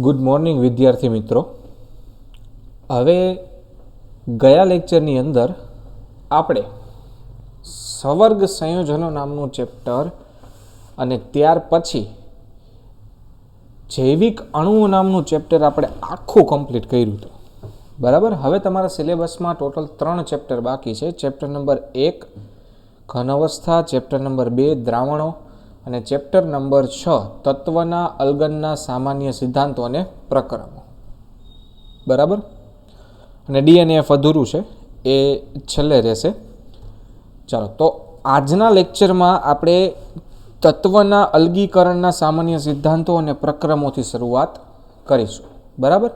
Good morning વિદ્યાર્થી મિત્રો. હવે ગયા લેક્ચરની અંદર આપણે સવર્ગ સંયોજનો નામનું ચેપ્ટર અને ત્યાર પછી જૈવિક અણુઓ નામનું ચેપ્ટર આપણે આખું કમ્પ્લીટ કર્યું હતું. બરાબર. હવે તમારા સિલેબસમાં ટોટલ 3 ચેપ્ટર બાકી છે. ચેપ્ટર નંબર 1 ઘન અવસ્થા, ચેપ્ટર નંબર 2 દ્રાવણો અને ચેપ્ટર નંબર 6 તત્વના અલગનના સામાન્ય સિદ્ધાંતો અને પ્રકરણો. બરાબર. અને ડીએનએફ અધૂરું છે, એ છેલ્લે રહેશે. ચાલો, તો આજના લેક્ચરમાં આપણે તત્વના અલગીકરણના સામાન્ય સિદ્ધાંતો અને પ્રક્રમોથી શરૂઆત કરીશું. બરાબર.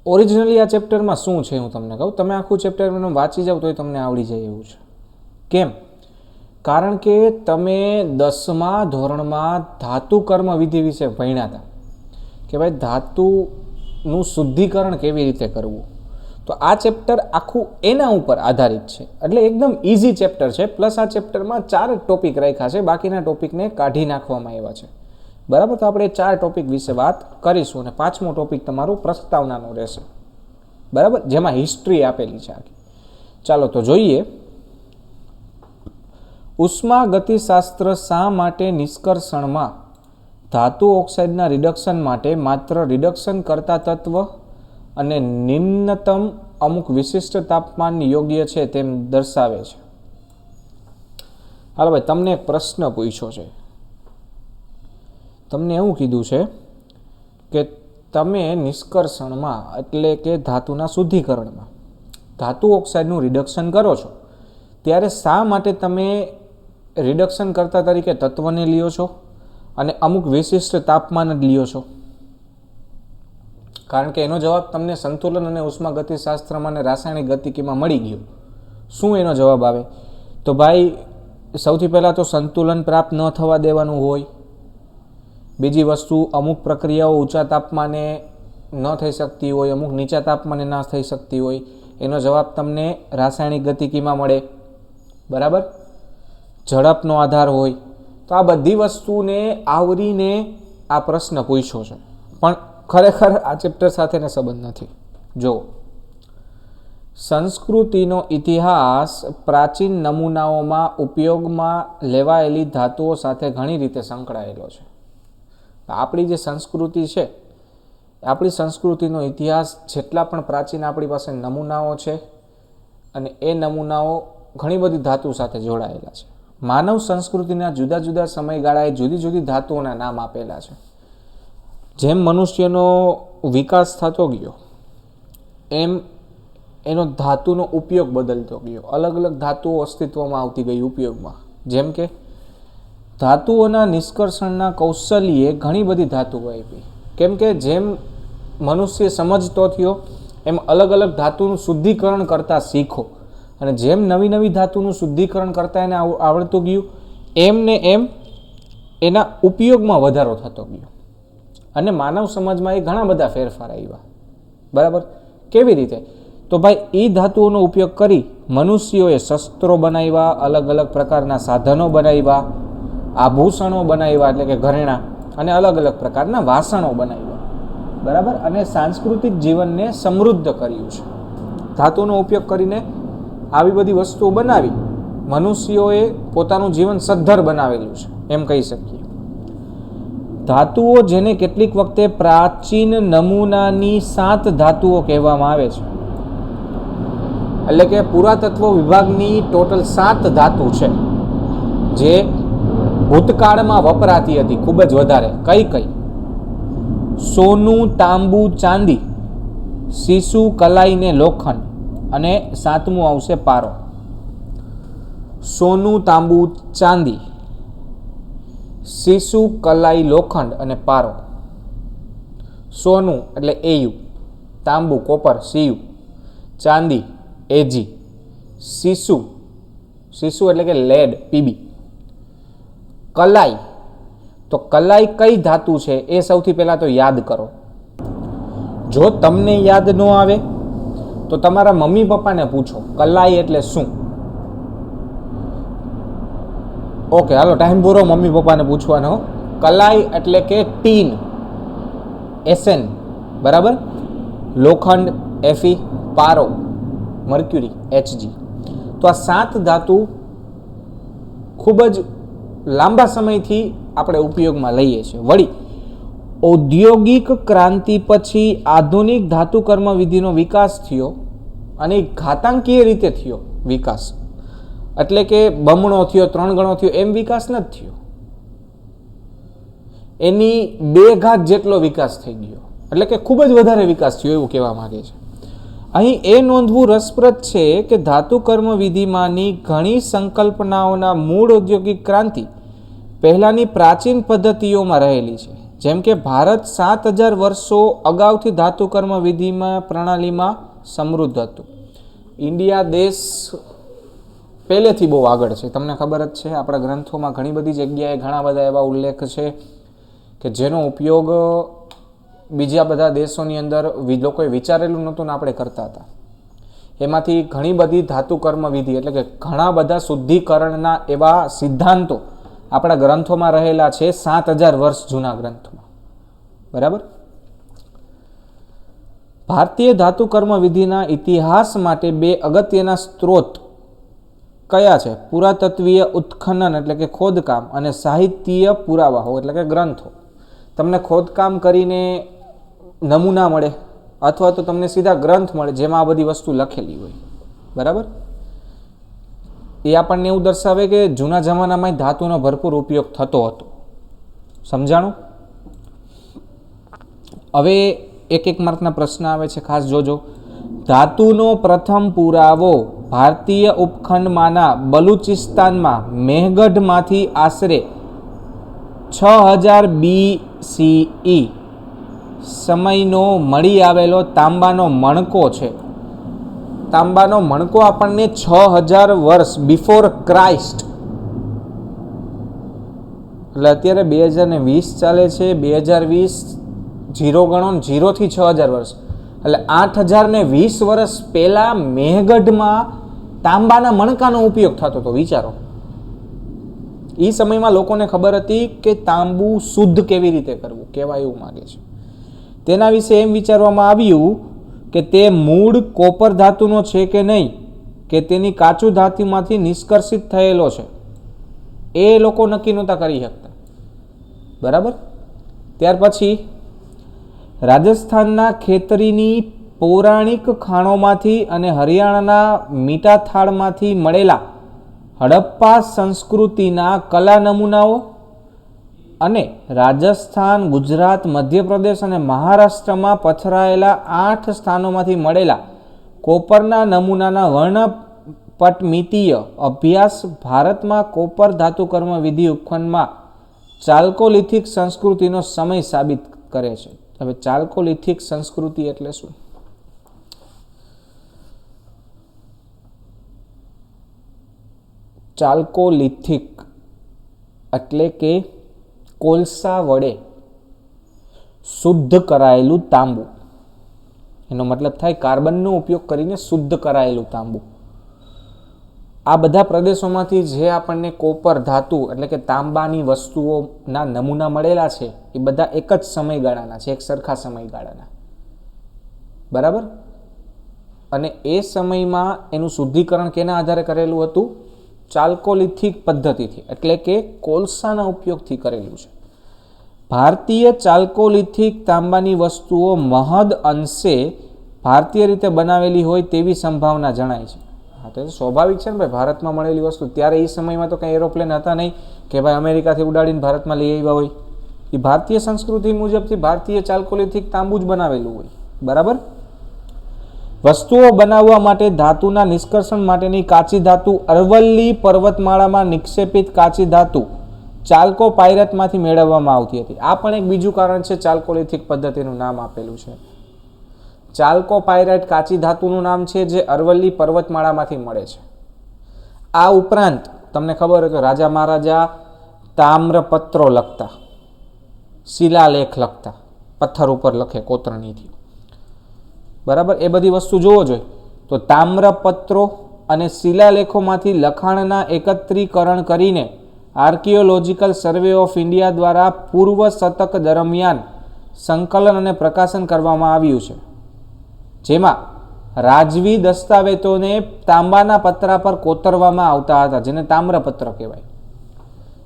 ઓરિજિનલી આ ચેપ્ટરમાં શું છે હું તમને કહું. તમે આખું ચેપ્ટર વાંચી જાઓ તો તમને આવડી જાય એવું છે. કેમ? કારણ કે તમે 10મા ધોરણમાં ધાતુ કર્મ વિધિ વિશે ભણ્યા હતા કે ભાઈ ધાતુનું શુદ્ધિકરણ કેવી રીતે કરવું. તો આ ચેપ્ટર આખું એના ઉપર આધારિત છે, એટલે એકદમ ઇઝી ચેપ્ટર છે. પ્લસ આ ચેપ્ટરમાં 4 ટોપિક રાખ્યા છે, બાકીના ટોપિકને કાઢી નાખવામાં આવ્યા છે. બરાબર. તો આપણે 4 ટોપિક વિશે વાત કરીશું અને 5મો ટોપિક તમારું પ્રસ્તાવનાનો રહેશે. બરાબર, જેમાં હિસ્ટ્રી આપેલી છે આખી. ચાલો તો જોઈએ. ઉષ્મા ગતિશાસ્ત્ર શા માટે નિષ્કર્ષણમાં ધાતુ ઓક્સાઇડના રિડક્શન માટે માત્ર રિડક્શન કરતા તત્વ અને નિમ્નતમ અમુક વિશિષ્ટ તાપમાન યોગ્ય છે તેમ દર્શાવે છે? હાલો ભાઈ, તમને એક પ્રશ્ન પૂછ્યો છે. તમને એવું કીધું છે કે તમે નિષ્કર્ષણમાં એટલે કે ધાતુના શુદ્ધિકરણમાં ધાતુ ઓક્સાઇડનું રિડક્શન કરો છો ત્યારે શા માટે તમે રિડક્શન કરતા તરીકે તત્વને લ્યો છો અને અમુક વિશિષ્ટ તાપમાન જ લ્યો છો? કારણ કે એનો જવાબ તમને સંતુલન અને ઉષ્મા ગતિશાસ્ત્રમાં અને રાસાયણિક ગતિકીમાં મળી ગયો. શું એનો જવાબ આવે? તો ભાઈ સૌથી પહેલાં તો સંતુલન પ્રાપ્ત ન થવા દેવાનું હોય. બીજી વસ્તુ, અમુક પ્રક્રિયાઓ ઊંચા તાપમાને ન થઈ શકતી હોય, અમુક નીચા તાપમાને ના થઈ શકતી હોય. એનો જવાબ તમને રાસાયણિક ગતિકીમાં મળે. બરાબર. ઝડપનો આધાર હોય. તો આ બધી વસ્તુને આવરીને આ પ્રશ્ન પૂછ્યો છે, પણ ખરેખર આ ચેપ્ટર સાથેને સંબંધ નથી. જો સંસ્કૃતિનો ઇતિહાસ પ્રાચીન નમૂનાઓમાં ઉપયોગમાં લેવાયેલી ધાતુઓ સાથે ઘણી રીતે સંકળાયેલો છે. આપણી જે સંસ્કૃતિ છે, આપણી સંસ્કૃતિનો ઇતિહાસ, જેટલા પણ પ્રાચીન આપણી પાસે નમૂનાઓ છે અને એ નમૂનાઓ ઘણી બધી ધાતુ સાથે જોડાયેલા છે. માનવ સંસ્કૃતિના જુદા જુદા સમયગાળાએ જુદી જુદી ધાતુઓના નામ આપેલા છે. જેમ મનુષ્યનો વિકાસ થતો ગયો એમ એનો ધાતુનો ઉપયોગ બદલતો ગયો. અલગ અલગ ધાતુઓ અસ્તિત્વમાં આવતી ગઈ ઉપયોગમાં. જેમ કે ધાતુઓના નિષ્કર્ષણના કૌશલ્યે ઘણી બધી ધાતુઓ આપી. કેમ કે જેમ મનુષ્ય સમજતો થયો એમ અલગ અલગ ધાતુનું શુદ્ધિકરણ કરતાં શીખો, અને જેમ નવી નવી ધાતુનું શુદ્ધિકરણ કરતાં એને આવડતું ગયું એમ ને એમ એના ઉપયોગમાં વધારો થતો ગયો અને માનવ સમાજમાં એ ઘણા બધા ફેરફાર આવ્યા. બરાબર. કેવી રીતે? તો ભાઈ એ ધાતુઓનો ઉપયોગ કરી મનુષ્યોએ શસ્ત્રો બનાવ્યા, અલગ અલગ પ્રકારના સાધનો બનાવ્યા, આભૂષણો બનાવ્યા એટલે કે ઘરેણાં, અને અલગ અલગ પ્રકારના વાસણો બનાવ્યા. બરાબર. અને સાંસ્કૃતિક જીવનને સમૃદ્ધ કર્યું છે. ધાતુનો ઉપયોગ કરીને આવી બધી વસ્તુઓ બનાવી મનુષ્યોએ પોતાનું જીવન સદ્ધર બનાવેલું છે એમ કહી શકીએ. ધાતુઓ, જેને કેટલીક વખતે પ્રાચીન નમૂનાની 7 ધાતુઓ કહેવામાં આવે છે, એટલે કે પુરાતત્વ વિભાગની ટોટલ 7 ધાતુ છે જે ભૂતકાળમાં વપરાતી હતી ખૂબ જ વધારે. કઈ કઈ? સોનું, તાંબુ, ચાંદી, સીસુ, કલાઈ ને લોખંડ, અને 7મું આવશે પારો. સોનું, તાંબુ, ચાંદી, સીસુ, કલાઈ, લોખંડ અને પારો. સોનું એટલે એયુ, તાંબુ કોપર સીયુ, ચાંદી એજી, સીસુ એટલે કે લેડ પીબી, કલાઈ. તો કલાઈ કઈ ધાતુ છે એ સૌથી પહેલા તો યાદ કરો. જો તમને યાદ ન આવે તો તમારા મમ્મી પપ્પાને પૂછો કલાઈ એટલે શું. ઓકે, હાલો ટાઈમ પૂરો મમ્મી પપ્પાને પૂછવાનો. કલાઈ એટલે કે ટીન, એસએન, બરાબર, લોખંડ Fe, પારો મર્ક્યુરી Hg. તો આ 7 ધાતુ ખૂબ જ લાંબા સમયથી આપણે ઉપયોગમાં લઈએ છીએ. વળી ઔદ્યોગિક ક્રાંતિ પછી આધુનિક ધાતુ કર્મ વિધિનો વિકાસ થયો અને ઘાતાંકીય રીતે થયો વિકાસ, એટલે કે બમણો થયો, 3 ગણો થયો એમ વિકાસ નથી થયો, એની 2 ઘાત જેટલો વિકાસ થઈ ગયો, એટલે કે ખૂબ જ વધારે વિકાસ થયો એવું કહેવા માંગે છે. અહીં એ નોંધવું રસપ્રદ છે કે ધાતુ કર્મ વિધિમાંની ઘણી સંકલ્પનાઓના મૂળ ઔદ્યોગિક ક્રાંતિ પહેલાની પ્રાચીન પદ્ધતિઓમાં રહેલી છે. જેમ કે ભારત 7000 વર્ષો અગાઉથી ધાતુ કર્મ વિધિમાં પ્રણાલીમાં સમૃદ્ધ હતું. ઇન્ડિયા દેશ પહેલેથી બહુ આગળ છે, તમને ખબર જ છે. આપણા ગ્રંથોમાં ઘણી બધી જગ્યાએ ઘણા બધા એવા ઉલ્લેખ છે કે જેનો ઉપયોગ બીજા બધા દેશોની અંદર લોકોએ વિચારેલું નહોતું ને આપણે કરતા હતા. એમાંથી ઘણી બધી ધાતુ કર્મ વિધિ એટલે કે ઘણા બધા શુદ્ધિકરણના એવા સિદ્ધાંતો આપણા ગ્રંથોમાં રહેલા છે, 7000 વર્ષ જૂના ગ્રંથોમાં, બરાબર. ભારતીય ધાતુ કર્મ વિધિના ઇતિહાસ માટે 2 અગત્યના સ્ત્રોત કયા છે? પુરાતત્વીય ઉત્ખનન એટલે કે ખોદકામ અને સાહિત્યીય પુરાવાઓ એટલે કે ગ્રંથો. તમને ખોદકામ કરીને નમૂના મળે અથવા તો તમને સીધા ગ્રંથ મળે જેમાં આ બધી વસ્તુ લખેલી હોય, બરાબર. એ આપણને એવું દર્શાવે કે જૂના જમાનામાં ધાતુનો ભરપૂર ઉપયોગ થતો હતો. સમજાણું? હવે એક માર્કના પ્રશ્ન આવે છે, ખાસ જોજો. ધાતુનો પ્રથમ પુરાવો ભારતીય ઉપખંડમાંના બલુચિસ્તાનમાં મેહગઢમાંથી આશરે 6000 BCE સમયનો મળી આવેલો તાંબાનો મણકો છે. તાંબાનો મણકો આપણને 6000 વર્ષ બિફોર ક્રાઇસ્ટ, એટલે અત્યારે 2020 ચાલે છે, 2020 0 ગણો, 0 થી 6000 વર્ષ એટલે 8020 વર્ષ પહેલા મેહગઢમાં તાંબાના મણકાનો ઉપયોગ થતો હતો. વિચારો, એ સમયમાં લોકોને ખબર હતી કે તાંબુ શુદ્ધ કેવી રીતે કરવું, કહેવાય એવું માગે છે. તેના વિશે એમ વિચારવામાં આવ્યું કે તે મૂળ કોપર ધાતુનો છે કે નહીં, કે તેની કાચું ધાતુમાંથી નિષ્કર્ષિત થયેલો છે, એ લોકો નક્કી નહોતા કરી શકતા, બરાબર. ત્યાર પછી રાજસ્થાનના ખેતરીની પૌરાણિક ખાણોમાંથી અને હરિયાણાના મીઠાથાળમાંથી મળેલા હડપ્પા સંસ્કૃતિના કલા નમૂનાઓ અને રાજસ્થાન, ગુજરાત, મધ્યપ્રદેશ અને મહારાષ્ટ્રમાં પથરાયેલા 8 સ્થાનોમાંથી મળેલા કોપરના નમૂનાના વર્ણપટમિતીય અભ્યાસ ભારતમાં કોપર ધાતુકર્મ વિધિ ઉપખંડમાં ચાલ્કોલિથિક સંસ્કૃતિનો સમય સાબિત કરે છે. હવે ચાલ્કોલિથિક સંસ્કૃતિ એટલે શું? ચાલ્કોલિથિક એટલે કે કોલસા વડે શુદ્ધ કરાયેલું તાંબુ. એનો મતલબ થાય કાર્બનનો ઉપયોગ કરીને શુદ્ધ કરાયેલું તાંબુ. આ બધા પ્રદેશોમાંથી જે આપણને કોપર ધાતુ એટલે કે તાંબાની વસ્તુઓના નમૂના મળેલા છે એ બધા એક જ સમયગાળાના છે, એક સરખા સમયગાળાના, બરાબર. અને એ સમયમાં એનું શુદ્ધિકરણ કેના આધારે કરેલું હતું? ચાલ્કોલિથિક પદ્ધતિથી એટલે કે કોલસાના ઉપયોગથી કરેલું છે. ભારતીય ચાલ્કોલિથિક તાંબાની વસ્તુઓ મહદ અંશે ભારતીય રીતે બનાવેલી હોય તેવી સંભાવના જણાય છે. હા, તો સ્વાભાવિક છે ને ભાઈ, ભારતમાં મળેલી વસ્તુ. ત્યારે એ સમયમાં તો કંઈ એરોપ્લેન હતા નહીં કે ભાઈ અમેરિકાથી ઉડાડીને ભારતમાં લઈ આવ્યા હોય. એ ભારતીય સંસ્કૃતિ મુજબથી ભારતીય ચાલ્કોલિથિક તાંબુ જ બનાવેલું હોય, બરાબર. વસ્તુઓ બનાવવા માટે ધાતુના નિષ્કર્ષણ માટેની કાચી ધાતુ અરવલ્લી પર્વતમાળામાં નિક્ષેપિત કાચી ધાતુ ચાલ્કોપાયરેટમાંથી મેળવવામાં આવતી હતી. આ પણ એક બીજું કારણ છે ચાલ્કોલિથિક પદ્ધતિનું નામ આપેલું છે. ચાલ્કોપાયરેટ કાચી ધાતુનું નામ છે જે અરવલ્લી પર્વતમાળામાંથી મળે છે. આ ઉપરાંત તમને ખબર હોય તો રાજા મહારાજા તામ્રપત્રો લખતા, શિલાલેખ લખતા, પથ્થર ઉપર લખે કોતરણીથી, બરાબર. એ બધી વસ્તુ જોવો જોઈએ તો તામ્રપત્રો અને શિલાલેખોમાંથી લખાણના એકત્રીકરણ કરીને આર્કિયોલોજીકલ સર્વે ઓફ ઇન્ડિયા દ્વારા પૂર્વ શતક દરમિયાન સંકલન અને પ્રકાશન કરવામાં આવ્યું છે, જેમાં રાજવી દસ્તાવેજોને તાંબાના પતરા પર કોતરવામાં આવતા હતા, જેને તામ્રપત્ર કહેવાય.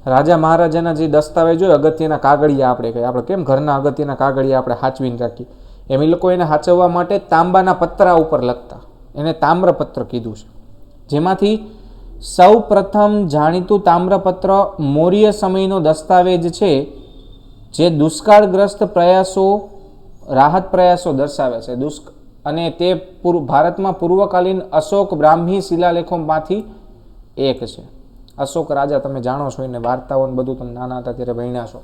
રાજા મહારાજાના જે દસ્તાવેજો હોય, અગત્યના કાગળિયા આપણે કહીએ, આપણે કેમ ઘરના અગત્યના કાગળિયા આપણે સાચવીને રાખીએ, એમ એ લોકો એને સાચવવા માટે તાંબાના પતરા ઉપર લખતા, એને તામ્રપત્ર કીધું છે. જેમાંથી સૌ પ્રથમ જાણીતું તામ્રપત્ર મૌર્ય સમયનો દસ્તાવેજ છે, જે દુષ્કાળગ્રસ્ત પ્રયાસો, રાહત પ્રયાસો દર્શાવે છે. અને તે ભારતમાં પૂર્વકાલીન અશોક બ્રાહ્મી શિલાલેખોમાંથી એક છે. અશોક રાજા તમે જાણો છો, એને વાર્તાઓ બધું તમે નાના હતા ત્યારે ભણ્યા છો.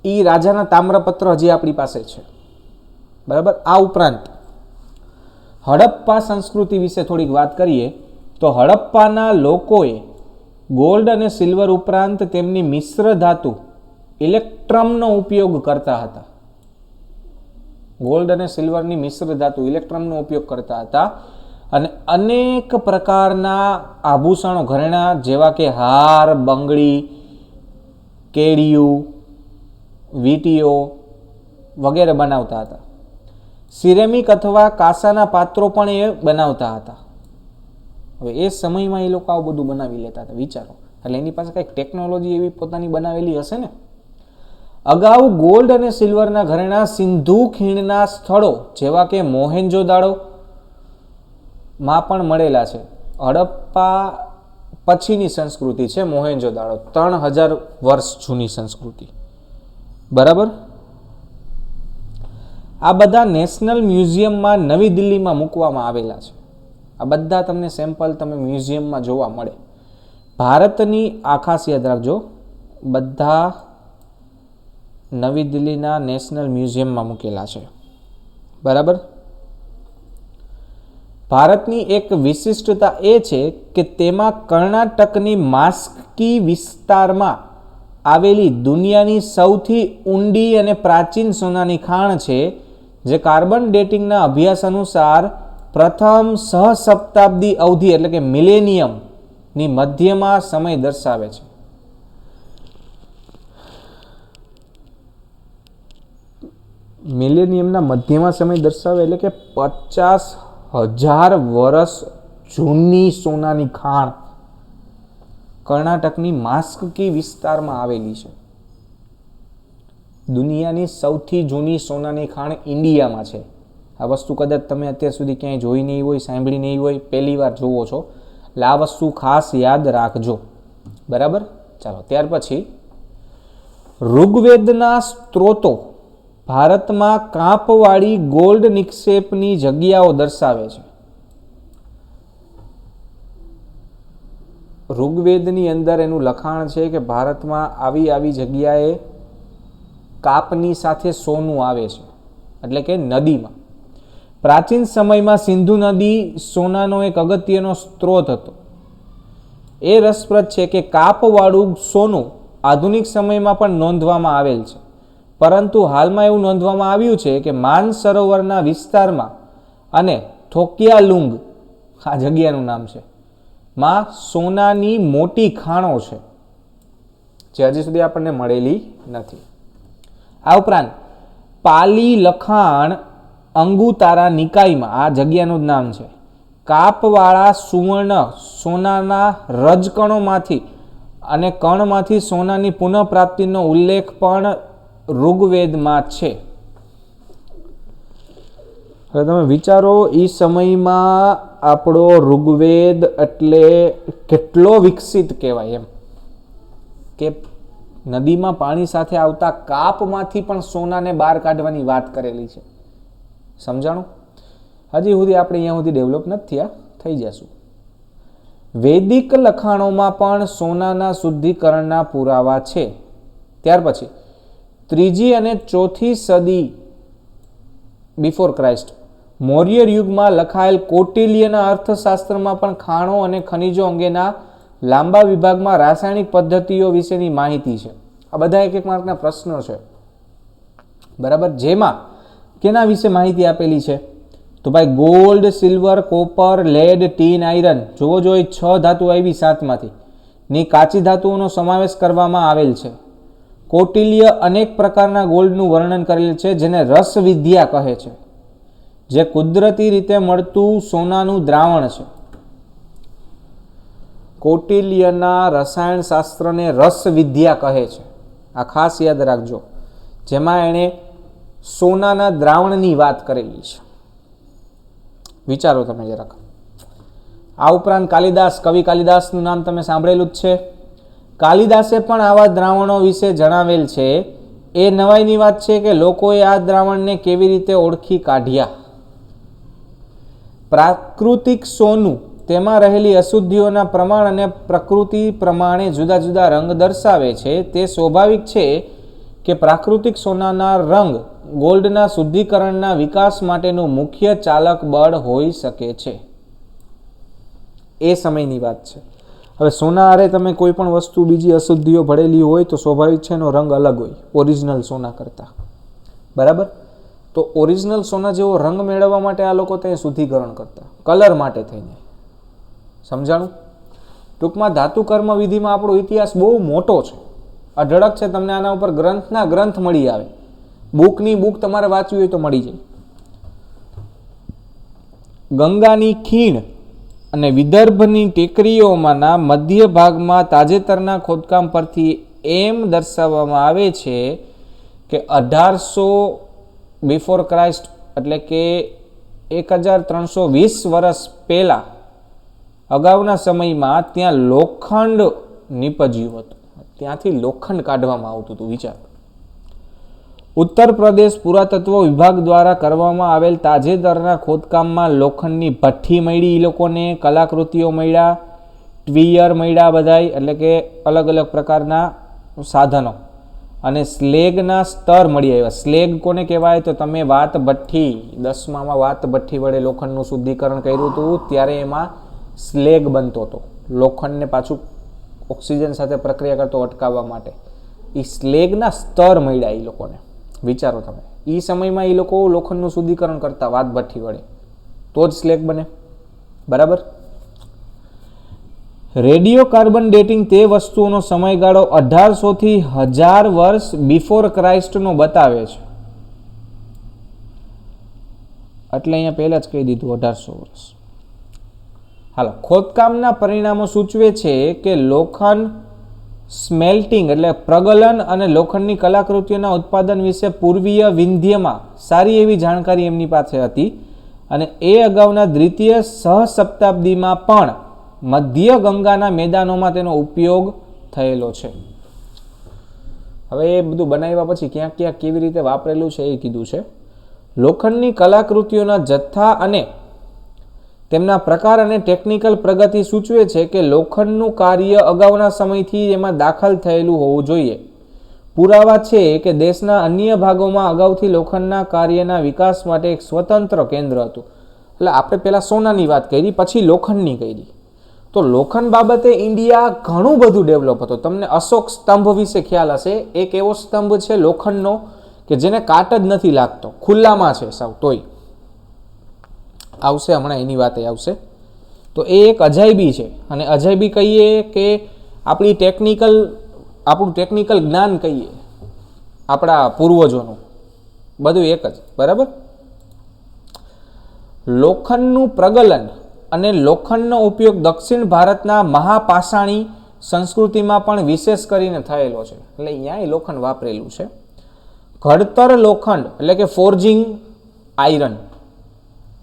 એ રાજાના તામ્રપત્ર હજી આપણી પાસે છે, બરાબર. આ ઉપરાંત હડપ્પા સંસ્કૃતિ વિશે થોડીક વાત કરીએ તો હડપ્પાના લોકોએ ગોલ્ડ અને સિલ્વર ઉપરાંત તેમની મિશ્ર ધાતુ ઇલેક્ટ્રમનો ઉપયોગ કરતા હતા. ગોલ્ડ અને સિલ્વરની મિશ્ર ધાતુ ઇલેક્ટ્રમનો ઉપયોગ કરતા હતા અને અનેક પ્રકારના આભૂષણો, ઘરેણા જેવા કે હાર, બંગડી, કેડિયું, વીંટીઓ વગેરે બનાવતા હતા. સિરેમિક અથવા કાંસાના પાત્રો પણ એ બનાવતા હતા. હવે એ સમયમાં એ લોકો આવું બધું બનાવી લેતા હતા, વિચારો. એટલે એની પાસે કંઈક ટેકનોલોજી એવી પોતાની બનાવેલી હશે ને. અગાઉ ગોલ્ડ અને સિલ્વરના ઘરેણા સિંધુ ખીણના સ્થળો જેવા કે મોહેન્જો-દારો માં પણ મળેલા છે. હડપ્પા પછીની સંસ્કૃતિ છે મોહેન્જો-દારો, 3000 વર્ષ જૂની સંસ્કૃતિ, બરાબર. આ બધા નેશનલ મ્યુઝિયમમાં નવી દિલ્હીમાં મૂકવામાં આવેલા છે. આ બધા તમને સેમ્પલ તમે મ્યુઝિયમમાં જોવા મળે. ભારતની આ ખાસ યાદ રાખજો, બધા નવી દિલ્હીના નેશનલ મ્યુઝિયમમાં મૂકેલા છે, બરાબર. ભારતની એક વિશિષ્ટતા એ છે કે તેમાં કર્ણાટકની માસ્કી વિસ્તારમાં આવેલી દુનિયાની સૌથી ઊંડી અને પ્રાચીન સોનાની ખાણ છે, જે કાર્બન ડેટિંગના અભ્યાસ અનુસાર પ્રથમ સહસ્ત્રાબ્દી અવધિ એટલે કે મિલેનિયમની મધ્યમાં સમય દર્શાવે છે. મિલેનિયમના મધ્યમાં સમય દર્શાવે એટલે કે 50,000 વર્ષ જૂની સોનાની ખાણ કર્ણાટકની માસ્કી વિસ્તારમાં આવેલી છે. દુનિયાની સૌથી જૂની સોનાની ખાણ ઇન્ડિયામાં છે. આ વસ્તુ કદાચ તમે અત્યાર સુધી ક્યાંય જોઈ નહીં હોય, સાંભળી નહીં હોય, પહેલી વાર જોવો છો, એટલે આ વસ્તુ ખાસ યાદ રાખજો, બરાબર. ચાલો, ત્યાર પછી ઋગ્વેદના સ્ત્રોતો ભારતમાં કાંપવાળી ગોલ્ડ નિક્ષેપની જગ્યાઓ દર્શાવે છે. ઋગ્વેદની અંદર એનું લખાણ છે કે ભારતમાં આવી જગ્યાએ કાપની સાથે સોનું આવે છે, એટલે કે નદીમાં. પ્રાચીન સમયમાં સિંધુ નદી સોનાનો એક અગત્યનો સ્ત્રોત હતો. એ રસપ્રદ છે કે કાપવાળું સોનું આધુનિક સમયમાં પણ નોંધવામાં આવેલ છે, પરંતુ હાલમાં એવું નોંધવામાં આવ્યું છે કે માનસરોવરના વિસ્તારમાં અને થોકિયાલુંગ, આ જગ્યાનું નામ છે, માં સોનાની મોટી ખાણો છે, જે હજી સુધી આપણને મળેલી નથી. આ ઉપરાંત પાલી લખાણ અંગુતારા નિકાયમાં, આ જગ્યાનું જ નામ છે, કાપવાળા સુવર્ણ સોનાના રજકણોમાંથી અને કણમાંથી સોનાની પુનઃપ્રાપ્તિનો ઉલ્લેખ પણ ઋગ્વેદમાં છે. હવે તમે વિચારો, એ સમયમાં આપણો ઋગ્વેદ એટલે કેટલો વિકસિત કહેવાય એમ, કે નદીમાં પાણી સાથે આવતા કાપમાંથી પણ સોનાને બહાર કાઢવાની વાત કરેલી છે. સમજાણું? હજી સુધી આપણે અહીંયા સુધી ડેવલપ નથી થયા, થઈ જશું. વૈદિક લખાણોમાં પણ સોનાના શુદ્ધિકરણના પુરાવા છે. ત્યાર પછી 3જી અને 4થી સદી બિફોર ક્રાઇસ્ટ મૌર્ય યુગમાં લખાયેલ કૌટિલ્યના અર્થશાસ્ત્રમાં પણ ખાણો અને ખનિજો અંગેના લાંબા વિભાગમાં રાસાયણિક પદ્ધતિઓ વિશેની માહિતી છે. આ બધા એક માર્કના પ્રશ્નો છે, બરાબર. જેમાં કેના વિશે માહિતી આપેલી છે? તો ભાઈ gold, silver, copper, lead, tin, iron, જોવો જોઈએ 6 ધાતુ આવી 7માંથી ની કાચી ધાતુઓનો સમાવેશ કરવામાં આવેલ છે. કૌટિલ્ય અનેક પ્રકારના ગોલ્ડનું વર્ણન કરેલ છે, જેને રસવિદ્યા કહે છે, જે કુદરતી રીતે મળતું સોનાનું દ્રાવણ છે. કૌટિલ્યના રસાયણશાસ્ત્રને રસવિદ્યા કહે છે. આ ખાસ યાદ રાખજો, જેમાં એણે સોનાના દ્રાવણની વાત કરેલી છે. વિચારો તમે જરાક. આ ઉપરાંત કાલિદાસ, કવિ કાલિદાસનું નામ તમે સાંભળેલું જ છે. કાલિદાસે પણ આવા દ્રાવણો વિશે જણાવેલ છે. એ નવાઈની વાત છે કે લોકોએ આ દ્રાવણને કેવી રીતે ઓળખી કાઢ્યા. પ્રાકૃતિક સોનું તેમાં રહેલી અશુદ્ધિઓના પ્રમાણ અને પ્રકૃતિ પ્રમાણે જુદા જુદા રંગ દર્શાવે છે. તે સ્વાભાવિક છે કે પ્રાકૃતિક સોનાના રંગ ગોલ્ડના શુદ્ધિકરણના વિકાસ માટેનું મુખ્ય ચાલક બળ હોઈ શકે છે. એ સમયની વાત છે. હવે સોના હારે તમે કોઈ પણ વસ્તુ બીજી અશુદ્ધિઓ ભળેલી હોય તો સ્વાભાવિક છે એનો રંગ અલગ હોય ઓરિજિનલ સોના કરતાં. બરાબર? તો ઓરિજિનલ સોના જેવો રંગ મેળવવા માટે આ લોકો ત્યાં શુદ્ધિકરણ કરતા, કલર માટે થઈને. સમજાણું? ટૂંકમાં ધાતુ કર્મ વિધિમાં આપણો ઇતિહાસ બહુ મોટો છે, અઢળક છે. તમને આના ઉપર ગ્રંથના ગ્રંથ મળી આવે. બુકની બુક તમારે વાંચવી હોય તો મળી જાય. ગંગાની ખીણ અને વિદર્ભની ટેકરીઓમાંના મધ્ય ભાગમાં તાજેતરના ખોદકામ પરથી એમ દર્શાવવામાં આવે છે કે 1800 બિફોર ક્રાઇસ્ટ, એટલે કે 1320 વર્ષ પહેલાં અગાઉના સમયમાં ત્યાં લોખંડ નીપજ્યું હતું. ત્યાંથી લોખંડ કાઢવામાં આવતું હતું. વિચાર. ઉત્તર પ્રદેશ પુરાતત્વ વિભાગ દ્વારા કરવામાં આવેલ તાજેતરના ખોદકામમાં લોખંડની ભઠ્ઠી મળી, એ લોકોને કલાકૃતિઓ મળ્યા, ટ્વીયર મળ્યા બધાય, એટલે કે અલગ અલગ પ્રકારના સાધનો, અને સ્લેગના સ્તર મળી આવ્યા. સ્લેગ કોને કહેવાય? તો તમે વાત ભઠ્ઠી, 10મામાં વાત ભઠ્ઠી વડે લોખંડનું શુદ્ધિકરણ કર્યું હતું ત્યારે એમાં સ્લેગ બનતો હતો. લોખંડને પાછું ઓક્સિજન સાથે પ્રક્રિયા કરતો અટકાવવા માટે એ સ્લેગના સ્તર મળ્યા એ લોકોને. વિચારો તમે, એ સમયમાં એ લોકો લોખંડનું શુદ્ધિકરણ કરતા વાત ભઠ્ઠી વડે, તો જ સ્લેગ બને. બરાબર? રેડિયો કાર્બન ડેટિંગ તે વસ્તુઓનો સમયગાળો 1800 થી 1000 વર્ષ બિફોર ક્રાઇસ્ટનો બતાવે છે. એટલે અહીંયા પહેલા જ કહી દીધું 1800 વર્ષ. હાલો, ખોદકામના પરિણામો સૂચવે છે કે લોખંડ સ્મેલ્ટિંગ એટલે પ્રગલન અને લોખંડની કલાકૃતિઓના ઉત્પાદન વિશે પૂર્વીય વિંધ્યમાં સારી એવી જાણકારી એમની પાસે હતી, અને એ અગાઉના દ્વિતીય સહશતાબ્દીમાં પણ મધ્ય ગંગાના મેદાનોમાં તેનો ઉપયોગ થયેલો છે. હવે એ બધું બનાવ્યા પછી ક્યાંક ક્યાંક કેવી રીતે વાપરેલું છે એ કીધું છે. લોખંડની કલાકૃતિઓના જથ્થા અને તેમના પ્રકાર અને ટેકનિકલ પ્રગતિ સૂચવે છે કે લોખંડનું કાર્ય અગાઉના સમયથી એમાં દાખલ થયેલું હોવું જોઈએ. પુરાવા છે કે દેશના અન્ય ભાગોમાં અગાઉથી લોખંડના કાર્યના વિકાસ માટે એક સ્વતંત્ર કેન્દ્ર હતું. એટલે આપણે પહેલાં સોનાની વાત કરી, પછી લોખંડની કરી. તો લોખંડ બાબતે ઇન્ડિયા ઘણું બધું ડેવલપ હતો. તમને અશોક સ્તંભ વિશે ખ્યાલ હશે. એક એવો સ્તંભ છે લોખંડનો કે જેને કાટ જ નથી લાગતો, ખુલ્લામાં છે સાવ. તોય આવશે હમણાં, એની વાત આવશે. તો એ એક અજાયબી છે. અને અજાયબી કહીએ કે આપણું ટેકનિકલ જ્ઞાન કહીએ, આપણા પૂર્વજોનું, બધું એક જ. બરાબર? લોખંડનું પ્રગલન અને લોખંડનો ઉપયોગ દક્ષિણ ભારતના મહાપાષાણી સંસ્કૃતિમાં પણ વિશેષ કરીને થયેલો છે. એટલે અહીંયા લોખંડ વાપરેલું છે. ઘડતર લોખંડ એટલે કે ફોર્જિંગ આયરન.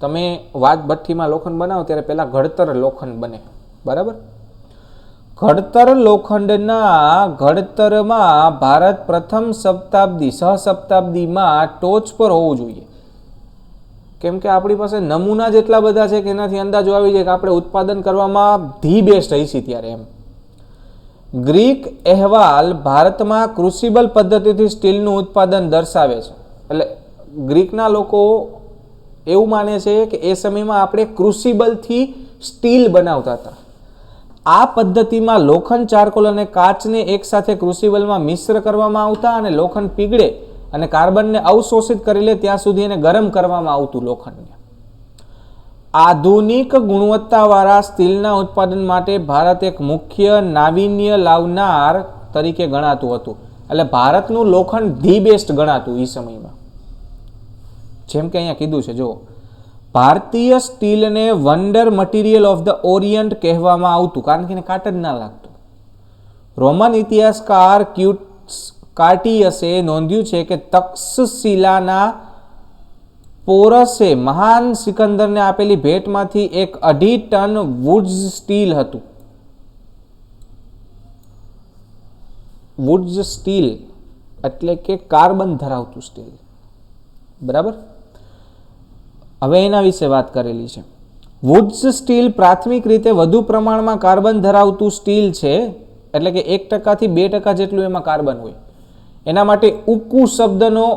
તમે વાત ભઠ્ઠીમાં લોખંડ બનાવો ત્યારે પહેલાં ઘડતર લોખંડ બને. બરાબર? ઘડતર લોખંડના ઘડતરમાં ભારત પ્રથમ સહશતાબ્દીમાં ટોચ પર હોવું જોઈએ. કેમ કે આપણી પાસે નમૂના જેટલા બધા છે કે એનાથી અંદાજો આવી જાય કે આપણે ઉત્પાદન કરવામાં ધી બેસ્ટ હઈશી ત્યારે એમ. ગ્રીક અહેવાલ ભારતમાં ક્રુસિબલ પદ્ધતિથી સ્ટીલનું ઉત્પાદન દર્શાવે છે. એટલે ગ્રીકના લોકો એવું માને છે કે એ સમયમાં આપણે ક્રુસિબલથી સ્ટીલ બનાવતા હતા. આ પદ્ધતિમાં લોખંડ, ચારકોલ અને કાચને એકસાથે ક્રુસિબલમાં મિશ્ર કરવામાં આવતા, અને લોખંડ પીગળે અને કાર્બનને અવશોષિત કરી લે ત્યાં સુધી એને ગરમ કરવામાં આવતું લોખંડને. આધુનિક ગુણવત્તાવાળા સ્ટીલના ઉત્પાદન માટે ભારત એક મુખ્ય નાવીન્ય લાવનાર તરીકે ગણાતું હતું. એટલે ભારતનું લોખંડ ધી બેસ્ટ ગણાતું એ સમયમાં. જેમ કે અહીંયા કીધું છે, જો ભારતીય સ્ટીલને wonder material of the orient કહેવામાં આવતું, કારણ કે એને કાટ જ ના લાગતું. રોમન ઇતિહાસકાર કાર્ટિયસે નોંધ્યું છે કે તક્ષશિલાના પોરસે મહાન સિકંદરને આપેલી ભેટમાંથી એક 2.5 ટન વુડ્સ સ્ટીલ હતું. વુડ્સ સ્ટીલ એટલે કે કાર્બન ધરાવતું સ્ટીલ. બરાબર. હવે એના વિશે વાત કરેલી છે. વુડ્સ સ્ટીલ પ્રાથમિક રીતે વધુ પ્રમાણમાં કાર્બન ધરાવતું સ્ટીલ છે, એટલે કે 1% થી 2% જેટલું એમાં કાર્બન હોય. એના માટે ઉક્કુ શબ્દનો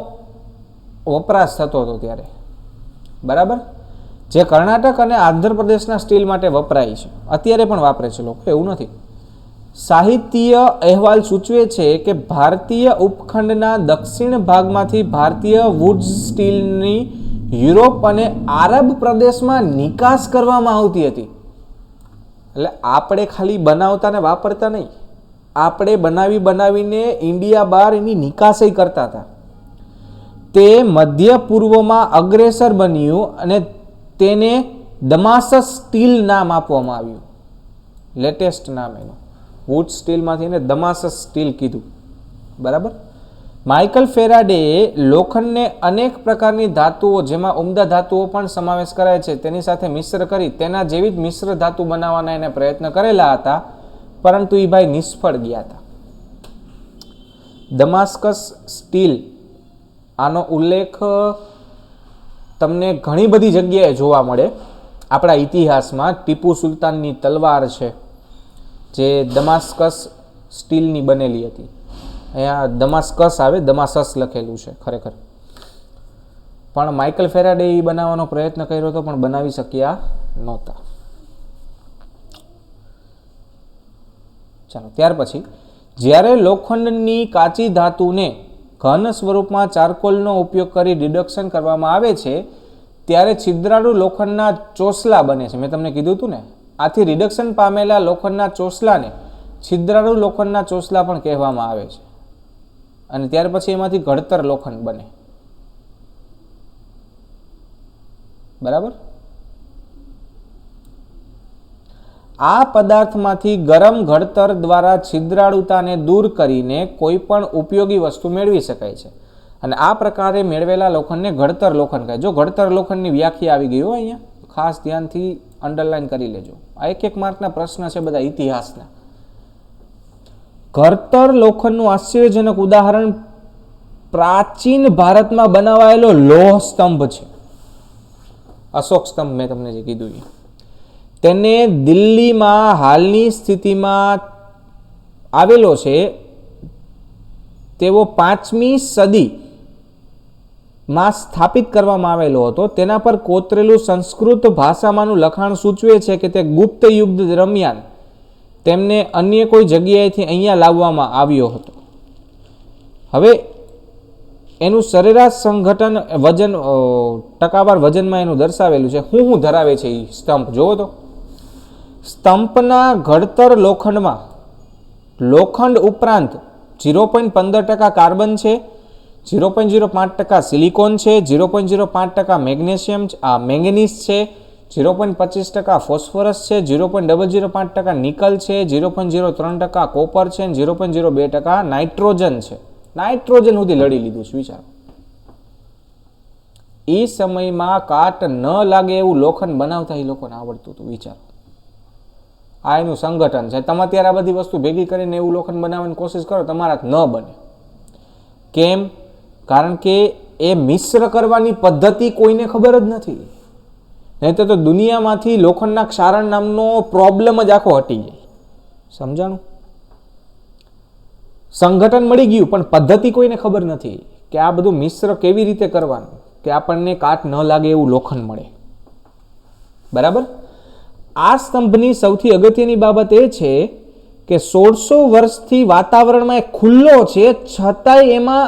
વપરાશ થતો હતો ત્યારે. બરાબર. જે કર્ણાટક અને આંધ્રપ્રદેશના સ્ટીલ માટે વપરાય છે, અત્યારે પણ વાપરે છે લોકો, એવું નથી. સાહિત્ય અહેવાલ સૂચવે છે કે ભારતીય ઉપખંડના દક્ષિણ ભાગમાંથી ભારતીય વુડ્સ સ્ટીલની યુરોપ અને આરબ પ્રદેશમાં નિકાસ કરવામાં આવતી હતી. એટલે આપણે ખાલી બનાવતા ને વાપરતા નહીં, આપણે બનાવીને ઇન્ડિયા બહાર એની નિકાસ કરતા હતા. તે મધ્ય પૂર્વમાં અગ્રેસર બન્યું અને તેને દમાસસ સ્ટીલ નામ આપવામાં આવ્યું. લેટેસ્ટ નામ એનું. વુડ સ્ટીલમાંથી એને દમાસસ સ્ટીલ કીધું. બરાબર. માઇકલ ફેરાડેએ લોખંડને અનેક પ્રકારની ધાતુઓ, જેમાં ઉમદા ધાતુઓ પણ સમાવેશ કરાય છે, તેની સાથે મિશ્ર કરી તેના જેવી જ મિશ્ર ધાતુ બનાવવાના એને પ્રયત્ન કરેલા હતા, પરંતુ એ ભાઈ નિષ્ફળ ગયા હતા. દમાસ્કસ સ્ટીલ, આનો ઉલ્લેખ તમને ઘણી બધી જગ્યાએ જોવા મળે આપણા ઇતિહાસમાં. ટીપુ સુલતાનની તલવાર છે જે દમાસ્કસ સ્ટીલની બનેલી હતી. અહીંયા દમાસ્કસ આવે, દમાસસ લખેલું છે ખરેખર. પણ માઇકલ ફેરાડે એ બનાવવાનો પ્રયત્ન કર્યો હતો, પણ બનાવી શક્યા નહોતા. ચાલો, ત્યાર પછી જ્યારે લોખંડની કાચી ધાતુને ઘન સ્વરૂપમાં ચારકોલનો ઉપયોગ કરી ડિડક્શન કરવામાં આવે છે, ત્યારે છિદ્રાળુ લોખંડના ચોસલા બને છે. મેં તમને કીધું હતું ને, આથી રિડક્શન પામેલા લોખંડના ચોસલાને છિદ્રાળુ લોખંડના ચોસલા પણ કહેવામાં આવે છે. અને ત્યાર પછી એમાંથી ઘડતર લોખંડ બને. બરાબર. આ પદાર્થમાંથી ગરમ ઘડતર દ્વારા છિદ્રાળુતાને દૂર કરીને કોઈ પણ ઉપયોગી વસ્તુ મેળવી શકાય છે. અને આ પ્રકારે મેળવેલા લોખંડને ઘડતર લોખંડ કહે. જો ઘડતર લોખંડની વ્યાખ્યા આવી ગઈ હોય અહીંયા, ખાસ ધ્યાનથી અંડરલાઈન કરી લેજો. આ એક માર્કના પ્રશ્ન છે બધા ઇતિહાસના. ઘડતર લોખંડનું આશ્ચર્યજનક ઉદાહરણ પ્રાચીન ભારતમાં બનાવાયેલો લોહ સ્તંભ છે. અશોક સ્તંભ મેં તમને જે કીધું એ. તેને દિલ્હીમાં હાલની સ્થિતિમાં આવેલો છે. તેઓ 5મી સદીમાં સ્થાપિત કરવામાં આવેલો હતો. તેના પર કોતરેલું સંસ્કૃત ભાષામાંનું લખાણ સૂચવે છે કે તે ગુપ્ત યુગ દરમિયાન તેમને અન્ય કોઈ જગ્યાએથી અહીંયા લાવવામાં આવ્યો હતો. હવે એનું સરેરાશ સંગઠન વજન, ટકાવાર વજનમાં એનું દર્શાવેલું છે. શું ધરાવે છે એ સ્તંભ જોવો તો. સ્તંભના ઘડતર લોખંડમાં લોખંડ ઉપરાંત 0.15% કાર્બન છે, 0.05% સિલિકોન છે, 0.05% મેંગેનીઝ છે, 0.25% ફોસ્ફરસ છે, 0.005% નિકલ છે, 0.03% કોપર છે, 0.02% નાઇટ્રોજન છે. નાઇટ્રોજન સુધી લડી લીધું છે. વિચારો, એ સમયમાં કાટ ન લાગે એવું લોખંડ બનાવતા એ લોકોને આવડતું હતું. વિચારો, આ એનું સંગઠન છે. તમે અત્યારે આ બધી વસ્તુ ભેગી કરીને એવું લોખંડ બનાવવાની કોશિશ કરો, તમારા ન બને. કેમ? કારણ કે એ મિશ્ર કરવાની પદ્ધતિ કોઈને ખબર જ નથી. નહીં તો દુનિયામાંથી લોખંડના ક્ષારણ નામનો પ્રોબ્લેમ જ આખો હટી જાય. સમજાણું? સંગઠન મળી ગયું, પણ પદ્ધતિ કોઈને ખબર નથી કે આ બધું મિશ્ર કેવી રીતે કરવાનું કે આપણને કાટ ન લાગે એવું લોખંડ મળે. બરાબર. આ સ્તંભની સૌથી અગત્યની બાબત એ છે કે 1600 વર્ષથી વાતાવરણમાં એ ખુલ્લો છે, છતાંય એમાં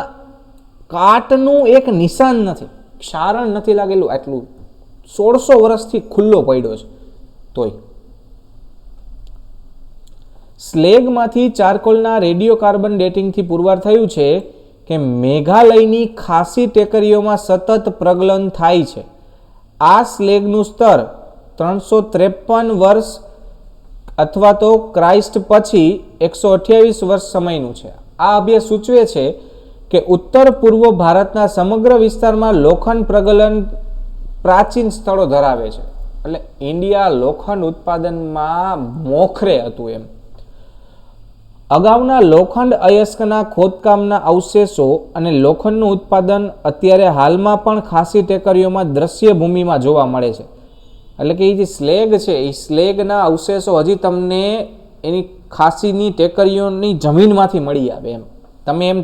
કાટનું એક નિશાન નથી, ક્ષારણ નથી લાગેલું. આટલું 1600 વર્ષથી ખુલ્લો પડ્યો છે તોય. સ્લેગમાંથી ચારકોલના રેડિયો કાર્બન ડેટિંગથી પુરવાર થયું છે કે મેઘાલયની ખાસી ટેકરીઓમાં સતત પ્રગલન થાય છે. આ સ્લેગનું સ્તર 353 વર્ષ અથવા તો ક્રાઇસ્ટ પછી 128 વર્ષ સમયનું છે. આ અભ્યાસ સૂચવે છે કે ઉત્તર પૂર્વ ભારતના સમગ્ર વિસ્તારમાં લોખંડ પ્રગલન પ્રાચીન સ્થળો ધરાવે છે. એટલે ઇન્ડિયા લોખંડ ઉત્પાદનમાં મોખરે હતું એમ. અગાઉના લોખંડ અયસ્કના ખોદકામના અવશેષો અને લોખંડનું ઉત્પાદન અત્યારે હાલમાં પણ ખાસી ટેકરીઓમાં દ્રશ્ય ભૂમિમાં જોવા મળે છે. એટલે કે એ જે સ્લેગ છે એ સ્લેગના અવશેષો હજી તમને એની ખાસીની ટેકરીઓની જમીનમાંથી મળી આવે એમ.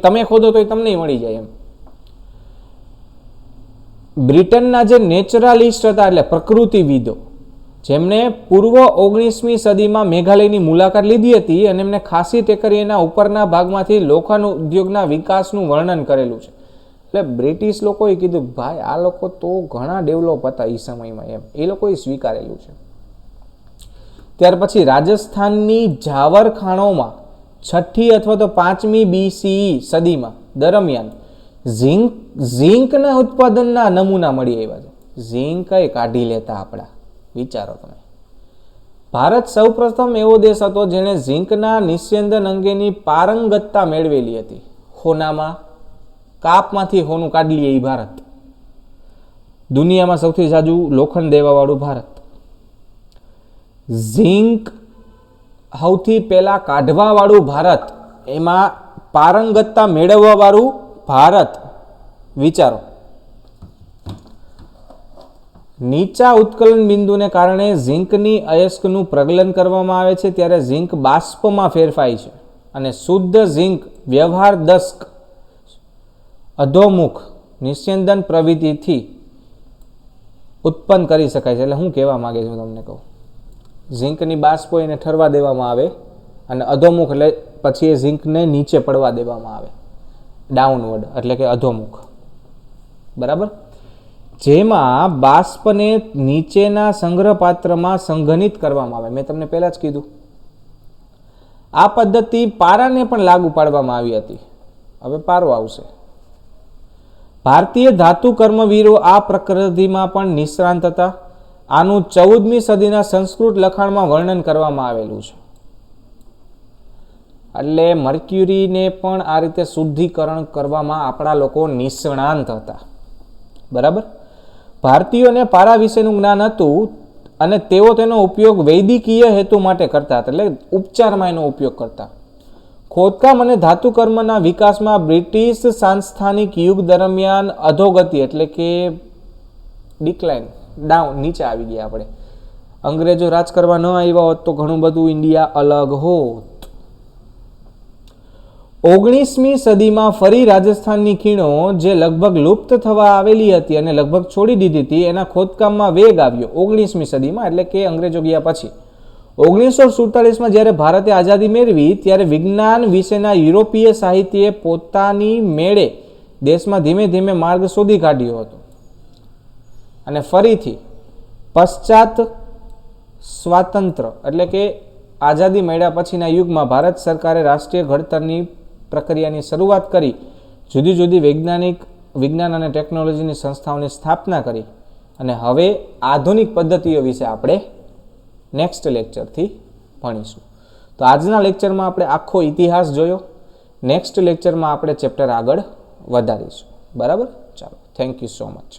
તમે ખોદો તો તમને મળી જાય એમ. બ્રિટનના જે નેચરલિસ્ટ હતા એટલે પ્રકૃતિવિદો, જેમણે પૂર્વ 19મી સદીમાં મેઘાલયની મુલાકાત લીધી હતી અને એમને ખાસી ટેકરીના ઉપરના ભાગમાંથી લોખંડ ઉદ્યોગના વિકાસનું વર્ણન કરેલું છે. એટલે બ્રિટિશ લોકોએ કીધું ભાઈ આ લોકો તો ઘણા ડેવલપ હતા એ સમયમાં એમ. એ લોકોએ સ્વીકારેલું છે. ત્યાર પછી રાજસ્થાનની જાવર ખાણોમાં 6ઠ્ઠી અથવા તો 5મી BCE સદીમાં દરમિયાન ઝીંકના ઉત્પાદનના નમૂના મળી આવ્યા છે. ઝીંક કાઢી લેતા આપણા, વિચારો તમે. ભારત સૌપ્રથમ એવો દેશ હતો જેણે ઝીંકના નિસ્યંદન અંગેની પારંગતતા મેળવેલી હતી. હોનામાં કાપમાંથી હોનું કાઢી લઈએ એ ભારત. દુનિયામાં સૌથી જાજુ લોખંડ દેવાવાળું ભારત. ઝીંક સૌથી પહેલા કાઢવાવાળું ભારત, એમાં પારંગતતા મેળવવાવાળું ભારત. વિચારો, નીચા ઉત્કલન બિંદુને કારણે ઝીંકની અયસ્કનું પ્રગલન કરવામાં આવે છે ત્યારે ઝીંક બાષ્પમાં ફેરફાય છે અને શુદ્ધ ઝીંક વ્યવહાર દસ્ક અધોમુખ નિસ્યંદન પ્રવૃત્તિથી ઉત્પન્ન કરી શકાય છે. એટલે હું કહેવા માંગે છું તમને કહું, ઝીંકની બાષ્પો એને ઠરવા દેવામાં આવે અને અધોમુખ એટલે પછી એ ઝીંકને નીચે પડવા દેવામાં આવે, ડાઉનવર્ડ એટલે કે અધોમુખ. બરાબર. જેમાં બાષ્પને નીચેના સંગ્રહ પાત્રમાં સંઘનિત કરવામાં આવે. મેં તમને પહેલા જ કીધું આ પદ્ધતિ પારાને પણ લાગુ પાડવામાં આવી હતી. હવે પારો આવશે. ભારતીય ધાતુ કર્મવીરો આ પ્રકૃતિમાં પણ નિષ્ણાંત હતા. આનું 14મી સદીના સંસ્કૃત લખાણમાં વર્ણન કરવામાં આવેલું છે. એટલે મર્ક્યુરીને પણ આ રીતે શુદ્ધિકરણ કરવામાં આપણા લોકો નિષ્ણાંત હતા. બરાબર. ભારતીયોને પારા વિશેનું જ્ઞાન હતું અને તેઓ તેનો ઉપયોગ વૈદિકીય હેતુ માટે કરતા હતા, એટલે ઉપચારમાં એનો ઉપયોગ કરતા. ખોદકામ અને ધાતુકર્મના વિકાસમાં બ્રિટિશ સાંસ્થાનિક યુગ દરમિયાન અધોગતિ એટલે કે ડિક્લાઇન, ડાઉન, નીચે આવી ગયા. આપણે અંગ્રેજો રાજ કરવા ન આવ્યા હોત તો ઘણું બધું ઇન્ડિયા અલગ હોત. 19મી સદીમાં ફરી રાજસ્થાનની ખીણો જે લગભગ લુપ્ત થવા આવેલી હતી અને લગભગ છોડી દીધી હતી, એના ખોદકામમાં વેગ આવ્યો 19મી સદીમાં, એટલે કે અંગ્રેજો ગયા પછી. 1947માં જ્યારે ભારતે આઝાદી મેળવી ત્યારે વિજ્ઞાન વિશેના યુરોપીય સાહિત્યએ પોતાની મેળે દેશમાં ધીમે ધીમે માર્ગ શોધી કાઢ્યો હતો. અને ફરીથી પશ્ચાત સ્વાતંત્ર્ય એટલે કે આઝાદી મળ્યા પછીના યુગમાં ભારત સરકારે રાષ્ટ્રીય ઘડતરની પ્રક્રિયાની શરૂઆત કરી, જુદી જુદી વિજ્ઞાન અને ટેકનોલોજીની સંસ્થાઓની સ્થાપના કરી અને હવે આધુનિક પદ્ધતિઓ વિશે આપણે નેક્સ્ટ લેક્ચરથી ભણીશું. તો આજના લેક્ચરમાં આપણે આખો ઇતિહાસ જોયો. નેક્સ્ટ લેક્ચરમાં આપણે ચેપ્ટર આગળ વધારીશું. બરાબર. ચાલો, થેન્ક યુ સો મચ.